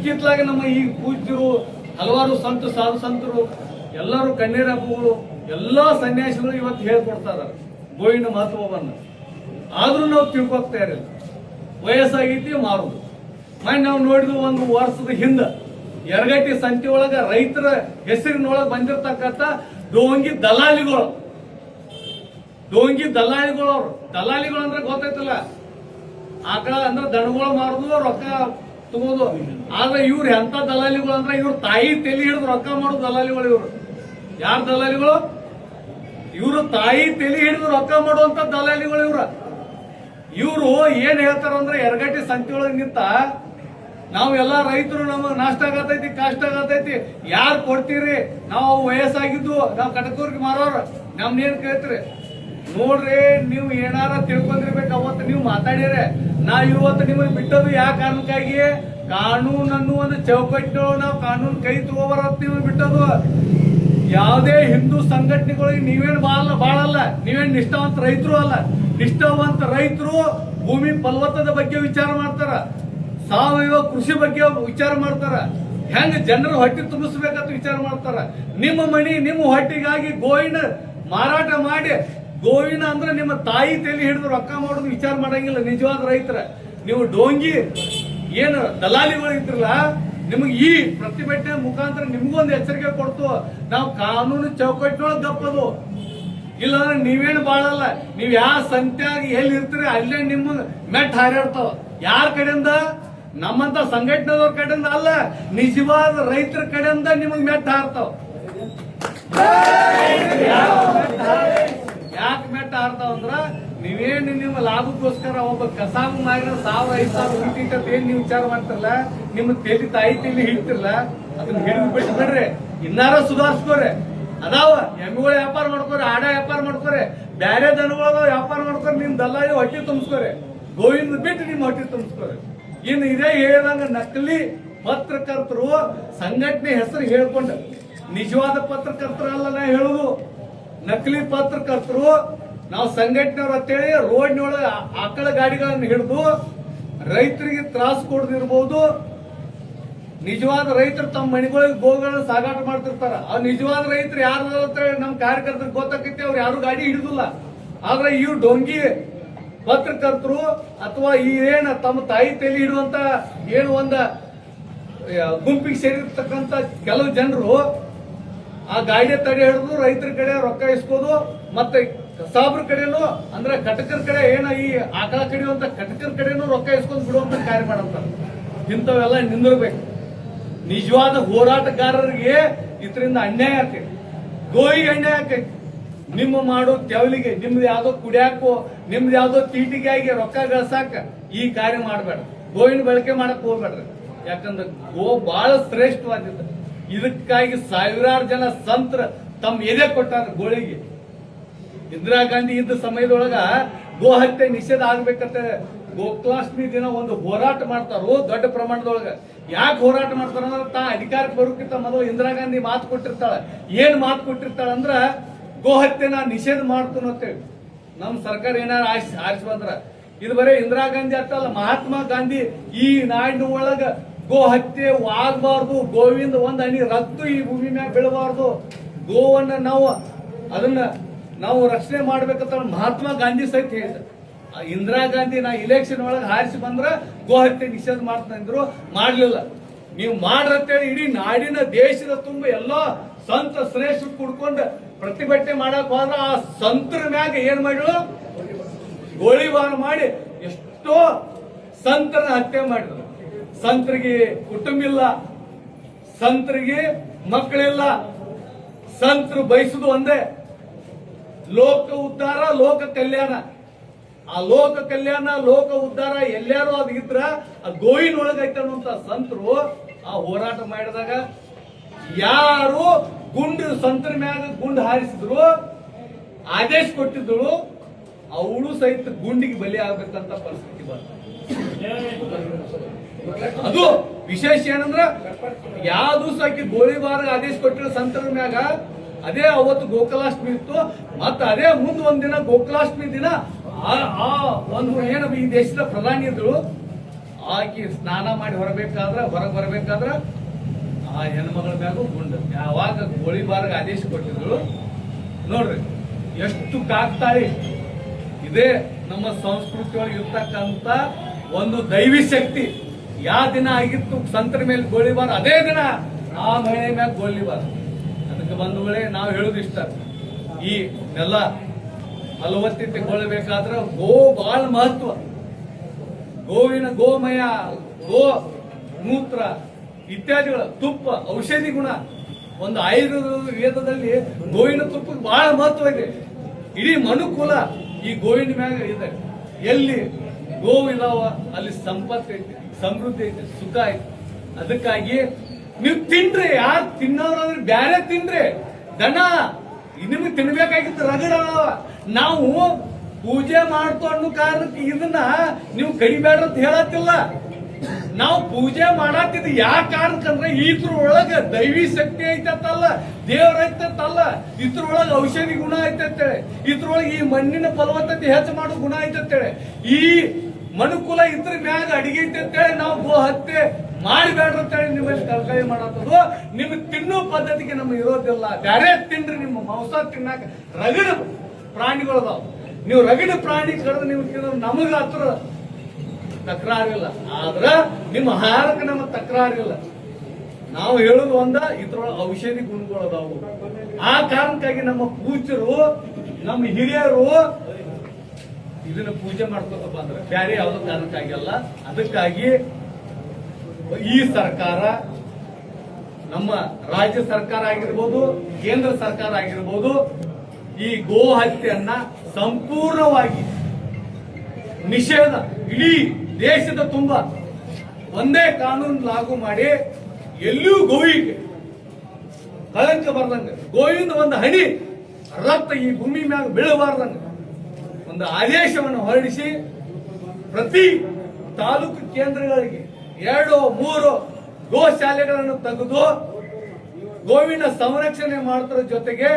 ಇಕ್ಕಿತ್ಲಾಗ ನಮ್ಮ ಈ ಪೂಜ್ಯರು ಹಲವಾರು ಸಾಧು ಸಂತರು ಎಲ್ಲರೂ ಕಣ್ಣೀರಪ್ಪಗಳು ಎಲ್ಲಾ ಸನ್ಯಾಸಿಗಳು ಇವತ್ತು ಹೇಳ್ಕೊಡ್ತಾರ ಗೋವಿನ ಮಹತ್ವವನ್ನು. ಆದ್ರೂ ನಾವು ತಿಳ್ಕೊಗ್ತಾ ಇರಲಿಲ್ಲ. ವಯಸ್ಸಾಗೈತಿ ಮಾರುದು. ಮನೆ ನಾವು ನೋಡಿದ್ವು ಒಂದು ವರ್ಷದ ಹಿಂದ ಯರಗಟ್ಟಿ ಸಂತೆ ಒಳಗ ರೈತರ ಹೆಸರಿನೊಳಗೆ ಬಂದಿರತಕ್ಕಂತ ಡೋಂಗಿ ದಲಾಲಿಗಳು ಅವ್ರು. ದಲಾಲಿಗಳು ಅಂದ್ರೆ ಗೊತ್ತೈತಲ್ಲ, ಆಕಳ ಅಂದ್ರೆ ದನಗಳು ಮಾರುದು ರೊಕ್ಕ ತಗೋದು. ಆದ್ರೆ ಇವ್ರು ಎಂತ ದಲಾಲಿಗಳು ಅಂದ್ರೆ ಇವ್ರ ತಾಯಿ ತಲೆ ಹಿಡಿದು ರೊಕ್ಕ ಮಾಡೋದು ದಲಾಲಿಗಳು. ಇವ್ರು ಯಾರ ದಲಾಲಿಗಳು? ಇವ್ರು ತಾಯಿ ತಲೆ ಹಿಡಿದು ರೊಕ್ಕ ಮಾಡುವಂತ ದಲಾಲಿಗಳು ಇವ್ರು ಏನ್ ಹೇಳ್ತಾರಂದ್ರೆ ಯರಗಟ್ಟಿ ಸಂತೆ ಒಳಗೆ ನಿಂತ ನಾವು ಎಲ್ಲಾ ರೈತರು ನಮಗ್ ನಾಷ್ಟ ಆಗತೈತಿ ಕಷ್ಟ ಆಗತೈತಿ, ಯಾರು ಕೊಡ್ತೀರಿ? ನಾವು ವಯಸ್ಸಾಗಿದ್ದು ನಾವು ಕಟಕೂರ್ಗೆ ಮಾರೋರು ನಮ್ನೇನ್ ಕೇಳ್ತೀರಿ? ನೋಡ್ರಿ, ನೀವು ಏನಾರ ತಿಳ್ಕೊಂಡಿರ್ಬೇಕು. ಅವತ್ತು ನೀವು ಮಾತಾಡಿದ್ರೆ ನಾವ್ ಇವತ್ತು ನಿಮಗೆ ಬಿಟ್ಟದು ಯಾವ ಕಾರಣಕ್ಕಾಗಿ? ಕಾನೂನನ್ನು ಒಂದು ಚೌಕಟ್ಟು ನಾವು ಕಾನೂನು ಕೈ ತಗೋಬಾರತ್ ನೀವು ಬಿಟ್ಟದು. ಯಾವುದೇ ಹಿಂದೂ ಸಂಘಟನೆಗಳಿಗೆ ನೀವೇನು ಬಾಳಲ್ಲ, ನೀವೇನ್ ನಿಷ್ಠಾವಂತ ರೈತರು ಅಲ್ಲ. ನಿಷ್ಠಾವಂತ ರೈತರು ಭೂಮಿ ಫಲವತ್ತದ ಬಗ್ಗೆ ವಿಚಾರ ಮಾಡ್ತಾರ, ಸಾವಯವ ಕೃಷಿ ಬಗ್ಗೆ ವಿಚಾರ ಮಾಡ್ತಾರ, ಹೆಂಗ ಜನರು ಹೊಟ್ಟೆ ತುಂಬಿಸ್ಬೇಕಂತ ವಿಚಾರ ಮಾಡ್ತಾರ. ನಿಮ್ಮ ಮನಿ ನಿಮ್ಮ ಹೊಟ್ಟಿಗಾಗಿ ಗೋವಿನ ಮಾರಾಟ ಮಾಡಿ, ಗೋವಿನ ಅಂದ್ರೆ ನಿಮ್ಮ ತಾಯಿ ತಲೆ ಹಿಡಿದು ರೊಕ್ಕ ಮಾಡೋದು ವಿಚಾರ ಮಾಡಂಗಿಲ್ಲ ನಿಜವಾದ ರೈತರ. ನೀವು ಡೋಂಗಿ ಏನು ದಲಾಲಿಗಳು ಇದ್ರಲ್ಲ, ನಿಮಗೆ ಈ ಪ್ರತಿಭಟನೆ ಮುಖಾಂತರ ನಿಮ್ಗೊಂದು ಎಚ್ಚರಿಕೆ ಕೊಡ್ತು. ನಾವು ಕಾನೂನು ಚೌಕಟ್ಟಿನೊಳಗೆ ದಪ್ಪದು, ಇಲ್ಲಾಂದ್ರೆ ನೀವೇನು ಬಾಳಲ್ಲ. ನೀವ್ ಯಾವ ಸಂತ್ಯಾಗ ಎಲ್ಲಿ ಇರ್ತೀರಿ ಅಲ್ಲೇ ನಿಮ್ಮ ಮೆಟ್ ಹಾರಾಡ್ತಾವ. ಯಾರ ಕಡೆಯಿಂದ? ನಮ್ಮಂತ ಸಂಘಟನೆದವ್ರ ಕಡೆಯಿಂದ ಅಲ್ಲ, ನಿಜವಾದ ರೈತರ ಕಡೆಯಿಂದ ನಿಮಗ್ ಮೆಟ್ ಹಾರ್ತಾವ. ಯಾಕೆ ಮೆಟ್ಟ ಹಾರ್ತಾವ ಅಂದ್ರ ನೀವೇನು ನಿಮ್ಮ ಲಾಭಕ್ಕೋಸ್ಕರ ಒಬ್ಬ ಕಸಾಬು ಮಾರಿನ 1000-5000 ಇಟ್ಟಿಟ್ಟ ಏನ್ ನೀವು ವಿಚಾರ ಮಾಡ್ತಿರಲ್ಲ, ನಿಮ್ಮ ತಾಯಿ ತಲೆ ಹಿಡ್ತಿರಲ್ಲ, ಅದನ್ನ ಹಿಡಿದು ಬಿಟ್ಟು ಬಿಡ್ರಿ. ಇನ್ನಾರ ಸುಧಾರಿಸ್ಕೋರಿ. ಅದಾವ ಎಮ್ಮೆಗಳ ವ್ಯಾಪಾರ ಮಾಡ್ಕೋರಿ, ಆಡ ವ್ಯಾಪಾರ ಮಾಡ್ಕೋರಿ, ಬ್ಯಾರೆ ದನಗಳ ವ್ಯಾಪಾರ ಮಾಡ್ಕೋರಿ. ನಿಮ್ ದಲ್ಲಾಳಿ ಹೊಟ್ಟೆ ತುಂಬಿಸ್ಕೋರಿ, ಗೋವಿಂದ ಬಿಟ್ಟು ನಿಮ್ ಹೊಟ್ಟೆ ತುಂಬಿಸ್ಕೋರಿ. ಇನ್ನು ಇದೇ ಹೇಳಿದಂಗ ನಕಲಿ ಪತ್ರಕರ್ತರು ಸಂಘಟನೆ ಹೆಸರು ಹೇಳ್ಕೊಂಡು ನಿಜವಾದ ಪತ್ರಕರ್ತರಲ್ಲ ನಾ ಹೇಳುದು. ನಕಲಿ ಪತ್ರಕರ್ತರು ನಾವು ಸಂಘಟನೆಯವ್ರು ಅಂತೇಳಿ ರೋಡ್ನೊಳಗೆ ಆಕಳ ಗಾಡಿಗಳನ್ನು ಹಿಡಿದು ರೈತರಿಗೆ ತ್ರಾಸು ಕೊಡದಿರ್ಬೋದು. ನಿಜವಾದ ರೈತರು ತಮ್ಮ ಮನೆಗಳಿಗೆ ಗೋಗಳನ್ನು ಸಾಗಾಟ ಮಾಡ್ತಿರ್ತಾರ. ಆ ನಿಜವಾದ ರೈತರು ಯಾರು ನಮ್ ಕಾರ್ಯಕರ್ತರಿಗೆ ಗೊತ್ತಾಕೈತಿ, ಅವ್ರು ಯಾರು ಗಾಡಿ ಹಿಡಿದಿಲ್ಲ. ಆದ್ರೆ ಇವ್ರು ಡೊಂಗಿ ಪತ್ರಕರ್ತರು ಅಥವಾ ಈ ಏನ ತಮ್ಮ ತಾಯಿ ತಲೆ ಹಿಡುವಂತ ಏನು ಒಂದ ಗುಂಪಿಗೆ ಸೇರಿರ್ತಕ್ಕಂತ ಕೆಲವು ಜನರು ಆ ಗಾಡಿ ತಡೆ ಹಿಡಿದು ರೈತರ ಕಡೆ ರೊಕ್ಕ ಇಸ್ಕೋದು, ಮತ್ತೆ ಕಸಾಬ್ರ ಕಡೆನೂ ಅಂದ್ರೆ ಕಟಕರ ಕಡೆ ಏನ ಈ ಆಕಳ ಕಡಿಯುವಂತ ಕಟಕರ ಕಡೆನೂ ರೊಕ್ಕ ಇಸ್ಕೊಂಡ್ ಬಿಡುವಂತ ಕಾರ್ಯ ಮಾಡಂತಾರ. ಇಂಥವೆಲ್ಲ ನಿಂದಿರ್ಬೇಕು. ನಿಜವಾದ ಹೋರಾಟಗಾರರಿಗೆ ಇದರಿಂದ ಅನ್ಯಾಯ ಆಗ್ತೈತಿ, ಗೋವಿಗೆ ಅನ್ಯಾಯ ಆಗ್ತೈತಿ. ನಿಮ್ಮ ಮಾಡೋ ತೆವಲಿಗೆ, ನಿಮ್ದು ಯಾವ್ದೋ ಕುಡಿಯಾಕೋ, ನಿಮ್ದು ಯಾವ್ದೋ ತೀಟಿಗಾಗಿ ರೊಕ್ಕ ಗಳಿಸಾಕ ಈ ಕಾರ್ಯ ಮಾಡಬೇಡ. ಗೋವಿನ ಬಳಕೆ ಮಾಡಕ್ ಹೋಗ್ಬೇಡ್ರಿ. ಯಾಕಂದ್ರೆ ಗೋ ಬಹಳ ಶ್ರೇಷ್ಠವಾದಿದ್ದ. ಇದಕ್ಕಾಗಿ ಸಾವಿರಾರು ಜನ ಸಂತರ ತಮ್ಮ ಎದೆ ಕೊಟ್ಟಾರ ಗೋಳಿಗೆ. ಇಂದಿರಾ ಗಾಂಧಿ ಇದ್ದ ಸಮಯದೊಳಗ ಗೋ ಹತ್ಯೆ ನಿಷೇಧ ಆಗ್ಬೇಕಂತ ಗೋಕುಲಾಷ್ಟಮಿ ದಿನ ಒಂದು ಹೋರಾಟ ಮಾಡ್ತಾರೋ ದೊಡ್ಡ ಪ್ರಮಾಣದೊಳಗ. ಯಾಕೆ ಹೋರಾಟ ಮಾಡ್ತಾರ ಅಂದ್ರೆ ತಾ ಅಧಿಕಾರಕ್ಕೆ ಬರೋಕ್ಕಿಂತ ಮೊದಲು ಇಂದಿರಾ ಗಾಂಧಿ ಮಾತು ಕೊಟ್ಟಿರ್ತಾಳ. ಏನ್ ಮಾತು ಕೊಟ್ಟಿರ್ತಾಳ ಅಂದ್ರ ಗೋ ಹತ್ಯೆನ ನಿಷೇಧ ಮಾಡ್ತಾನ ಅಂತೇಳಿ. ನಮ್ ಸರ್ಕಾರ ಏನಾರ ಆರಿಸಿ ಬಂದ್ರ ಇದು ಬರೀ ಇಂದಿರಾ ಗಾಂಧಿ ಅಷ್ಟಲ್ಲ, ಮಹಾತ್ಮ ಗಾಂಧಿ ಈ ನಾಡಿನ ಒಳಗ ಗೋ ಹತ್ಯೆ ಆಗಬಾರ್ದು, ಗೋವಿಂದ ಒಂದ್ ಹನಿ ರಕ್ತ ಈ ಭೂಮಿ ಮ್ಯಾಗ ಬೀಳಬಾರ್ದು, ಗೋವನ್ನ ಅದನ್ನ ನಾವು ರಕ್ಷಣೆ ಮಾಡ್ಬೇಕಂತ ಮಹಾತ್ಮ ಗಾಂಧಿ ಸಹಿತ ಹೇಳಿದ್ರು. ಇಂದಿರಾ ಗಾಂಧಿ ನಾ ಇಲೆಕ್ಷನ್ ಒಳಗೆ ಹಾರಿಸಿ ಬಂದ್ರ ಗೋ ಹತ್ಯೆ ನಿಷೇಧ ಮಾಡ್ತಂದ್ರು, ಮಾಡ್ಲಿಲ್ಲ. ನೀವು ಮಾಡ್ರಂತೇಳಿ ಇಡೀ ನಾಡಿನ ದೇಶದ ತುಂಬ ಎಲ್ಲಾ ಸಂತ ಶ್ರೇಷ್ಠ ಕುಡ್ಕೊಂಡು ಪ್ರತಿಭಟನೆ ಮಾಡಕ್ ಹೋದ್ರ ಆ ಸಂತರ ಮ್ಯಾಗ ಏನ್ ಮಾಡಿದ್ರು? ಗೋಳಿಬಾರ ಮಾಡಿ ಎಷ್ಟೋ ಸಂತರ ಹತ್ಯೆ ಮಾಡಿದ್ರು. ಸಂತರಿಗೆ ಕುಟುಂಬ ಇಲ್ಲ, ಸಂತರಿಗೆ ಮಕ್ಕಳಿಲ್ಲ. ಸಂತರು ಬಯಸುದು ಒಂದೇ, ಲೋಕ ಉದ್ಧಾರ ಲೋಕ ಕಲ್ಯಾಣ. ಆ ಲೋಕ ಕಲ್ಯಾಣ ಲೋಕ ಉದ್ಧಾರ ಎಲ್ಲಾರು ಅದಿದ್ರ ಆ ಗೋವಿನ ಒಳಗೈತೆ ಅನ್ನುವಂತ ಸಂತರು ಆ ಹೋರಾಟ ಮಾಡಿದಾಗ ಯಾರು ಗುಂಡು ಸಂತರ ಮ್ಯಾಗ ಗುಂಡು ಹಾರಿಸಿದ್ರು, ಆದೇಶ ಕೊಟ್ಟಿದ್ರು, ಅವಳು ಸಹಿತ ಗುಂಡಿಗೆ ಬಲಿ ಆಗ್ಬೇಕಂತ ಪರಿಸ್ಥಿತಿ ಬಂದ. ಅದು ವಿಶೇಷ ಏನಂದ್ರ ಯಾವ್ದು ಸಾಕಿ ಗೋಳಿಬಾರ ಆದೇಶ ಕೊಟ್ಟಿರೋ ಸಂತರ ಮ್ಯಾಗ ಅದೇ ಅವತ್ತು ಗೋಕುಲಾಷ್ಟಮಿ ಇತ್ತು. ಮತ್ತ ಅದೇ ಮುಂದ್ ಒಂದಿನ ಗೋಕುಲಾಷ್ಟಮಿ ದಿನ ಆ ಒಂದು ಏನು ಈ ದೇಶದ ಪ್ರಧಾನಿ ಇದ್ರು ಆಕಿ ಸ್ನಾನ ಮಾಡಿ ಹೊರಗೆ ಬರ್ಬೇಕಾದ್ರ ಆ ಹೆಣ್ಮಗಳ ಮ್ಯಾಗೂ ಗುಂಡ ಯಾವಾಗ ಗೋಳಿಬಾರ್ಗೆ ಆದೇಶ ಕೊಟ್ಟಿದ್ರು ನೋಡ್ರಿ ಎಷ್ಟು ಕಾಕ್ತಾಳಿ. ಇದೇ ನಮ್ಮ ಸಂಸ್ಕೃತಿ ಒಳಗೆ ಇರ್ತಕ್ಕಂತ ಒಂದು ದೈವಿ ಶಕ್ತಿ. ಯಾವ ದಿನ ಆಗಿತ್ತು ಸಂತರ ಮೇಲೆ ಗೋಳಿಬಾರ್, ಅದೇ ದಿನ ಆ ಮಹಿಳೆ ಮ್ಯಾಗ ಗೋಳಿಬಾರ್. ಅದಕ್ಕೆ ಬಂಧುಗಳೇ ನಾವು ಹೇಳುದು ಇಷ್ಟ, ಈ ಎಲ್ಲ ಫಲವತ್ತತೆಗೊಳ್ಳಬೇಕಾದ್ರ ಗೋ ಬಹಳ ಮಹತ್ವ. ಗೋವಿನ ಗೋಮಯ, ಗೋ ಮೂತ್ರ ಇತ್ಯಾದಿಗಳ ತುಪ್ಪ ಔಷಧಿ ಗುಣ. ಒಂದು ಆಯುರ್ವೇದದಲ್ಲಿ ಗೋವಿನ ತುಪ್ಪಕ್ಕೆ ಬಹಳ ಮಹತ್ವ ಇದೆ. ಇಡೀ ಮನುಕುಲ ಈ ಗೋವಿನ ಮ್ಯಾಗ ಇದೆ. ಎಲ್ಲಿ ಗೋವಿದಾವ ಅಲ್ಲಿ ಸಂಪತ್ತು ಐತಿ, ಸಮೃದ್ಧಿ ಐತಿ, ಸುಖ ಐತಿ. ಅದಕ್ಕಾಗಿ ನೀವು ತಿನ್ರಿ, ಯಾರು ತಿನ್ನೋರಂದ್ರೆ ಬ್ಯಾರೆ ತಿನ್ರಿ. ದನ ನಿಮ್ಗೆ ತಿನ್ಬೇಕಾಗಿತ್ತು ರಗಡ. ನಾವು ಪೂಜೆ ಮಾಡ್ತು ಅನ್ನೋ ಕಾರಣಕ್ಕೆ ಇದನ್ನ ನೀವು ಕಡಿಬೇಡ್ರ ಅಂತ ಹೇಳತ್ತಿಲ್ಲ. ನಾವು ಪೂಜೆ ಮಾಡತ್ತಿದ್ ಯಾವ ಕಾರಣಕ್ಕಂದ್ರೆ ಇದ್ರೊಳಗ ದೈವಿ ಶಕ್ತಿ ಐತಲ್ಲ, ದೇವ್ರ ಐತಲ್ಲ, ಇದ್ರೊಳಗ ಔಷಧಿ ಗುಣ ಐತಂತೇಳಿ, ಇದ್ರೊಳಗೆ ಈ ಮಣ್ಣಿನ ಫಲವತ್ತತೆ ಹೆಚ್ಚು ಮಾಡೋ ಗುಣ ಐತಂತೇಳಿ, ಈ ಮನುಕುಲ ಇದ್ರ ಮ್ಯಾಗ ಅಡಿಗೆ ಐತಂತೇಳಿ ನಾವು ಗೋ ಹತ್ಯೆ ಮಾಡಬೇಡ್ರ ಅಂತೇಳಿ ನಿಮ್ಮಲ್ಲಿ ಕಲ್ಕಳಿ ಮಾಡತ್ತದು. ನಿಮ್ಗೆ ತಿನ್ನೋ ಪದ್ಧತಿಗೆ ನಮ್ಗೆ ಇರೋದಿಲ್ಲ. ಬ್ಯಾರೆ ತಿನ್ರಿ, ನಿಮ್ಮ ಮಾಂಸ ತಿನ್ನಾಕ ರಗಡ ಪ್ರಾಣಿಗಳದಾವ. ನೀವು ರಗಡ ಪ್ರಾಣಿ ಕರೆದು ನೀವು ತಿನ್ನೋದು ನಮಗ ಹತ್ರ ತಕರಾರಿಲ್ಲ. ಆದ್ರ ನಿಮ್ಮ ಆಹಾರಕ್ಕೆ ನಮ್ಮ ತಕರಾರಿಲ್ಲ. ನಾವು ಹೇಳೋದು ಒಂದ, ಇದ್ರೊಳಗೆ ಔಷಧಿ ಗುಣಗಳದಾವು. ಆ ಕಾರಣಕ್ಕಾಗಿ ನಮ್ಮ ಪೂಜ್ಯರು, ನಮ್ಮ ಹಿರಿಯರು ಇದನ್ನ ಪೂಜೆ ಮಾಡ್ಕೊತ ಬಂದ್ರೆ ಬ್ಯಾರೆ ಯಾವ್ದೋ ಕಾರಣಕ್ಕಾಗಿ ಅಲ್ಲ. ಅದಕ್ಕಾಗಿ ಈ ಸರ್ಕಾರ, ನಮ್ಮ ರಾಜ್ಯ ಸರ್ಕಾರ ಆಗಿರ್ಬೋದು, ಕೇಂದ್ರ ಸರ್ಕಾರ ಆಗಿರ್ಬೋದು, ಈ ಗೋ ಹತ್ಯೆಯನ್ನ ಸಂಪೂರ್ಣವಾಗಿ ನಿಷೇಧ, ಇಡೀ ದೇಶದ ತುಂಬ ಒಂದೇ ಕಾನೂನು ಲಾಗು ಮಾಡಿ ಎಲ್ಲೂ ಗೋವಿಗೆ ಕಳಂಕ ಬರ್ದಂಗ, ಗೋವಿಂದ ಒಂದು ಹನಿ ರಕ್ತ ಈ ಭೂಮಿ ಮ್ಯಾಗ ಬೀಳಬಾರ್ದಂಗ ಒಂದು ಆದೇಶವನ್ನು ಹೊರಡಿಸಿ ಪ್ರತಿ ತಾಲೂಕು ಕೇಂದ್ರಗಳಿಗೆ 2-3 ಗೋಶಾಲೆಗಳನ್ನು ತೆಗೆದು ಗೋವಿನ ಸಂರಕ್ಷಣೆ ಮಾಡೋದ್ರ ಜೊತೆಗೆ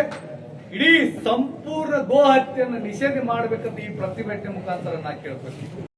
ಇಡೀ ಸಂಪೂರ್ಣ ಗೋ ಹತ್ಯೆಯನ್ನು ನಿಷೇಧ ಮಾಡಬೇಕಂತ ಈ ಪ್ರತಿಭಟನೆ ಮುಖಾಂತರ ನಾ ಕೇಳ್ಕೊಳ್ತೀನಿ.